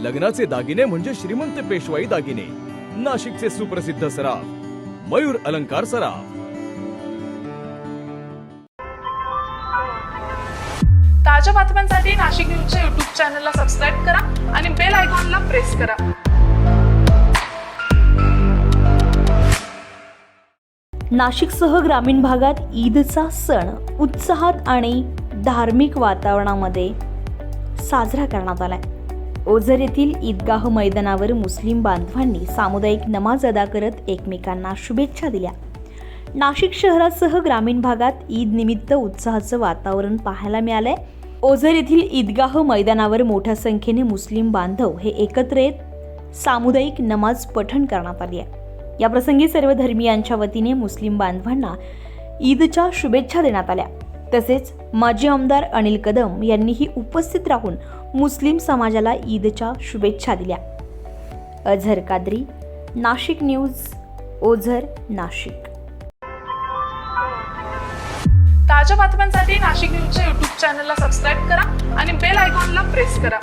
लग्नाचे दागिने म्हणजे श्रीमंत पेशवाई दागिने. नाशिकचे सुप्रसिद्ध सराफ मयूर अलंकार सराफ. ताज्या बातम्यांसाठी नाशिक न्यूजच्या YouTube चॅनलला सबस्क्राईब करा आणि बेल आयकॉनला प्रेस करा. नाशिकसह ग्रामीण भागात ईदचा सण उत्साहात आणि धार्मिक वातावरणामध्ये साजरा करण्यात आलाय. ओझर येथील ईदगाह मैदानावर मुस्लिम बांधवांनी सामुदायिक नमाज अदा करत एकमेकांना शुभेच्छा दिल्या. नाशिक शहरासह ग्रामीण भागात ईद निमित्त उत्साहाचं वातावरण पाहायला मिळालंय. ओझर येथील ईदगाह मैदानावर मोठ्या संख्येने मुस्लिम बांधव हे एकत्र येत सामुदायिक नमाज पठण करण्यात आली आहे. या प्रसंगी सर्व धर्मियांच्या वतीने मुस्लिम बांधवांना ईदच्या शुभेच्छा देण्यात आल्या. तसेच माजी आमदार अनिल कदम यांनीही उपस्थित राहून मुस्लिम समाजाला ईदच्या शुभेच्छा दिल्या. अझहर कादरी, नाशिक न्यूज, ओझर, नाशिक. ताज्या बातम्यांसाठी नाशिक न्यूजच्या YouTube चॅनलला सबस्क्राईब करा आणि बेल आयकॉनला प्रेस करा.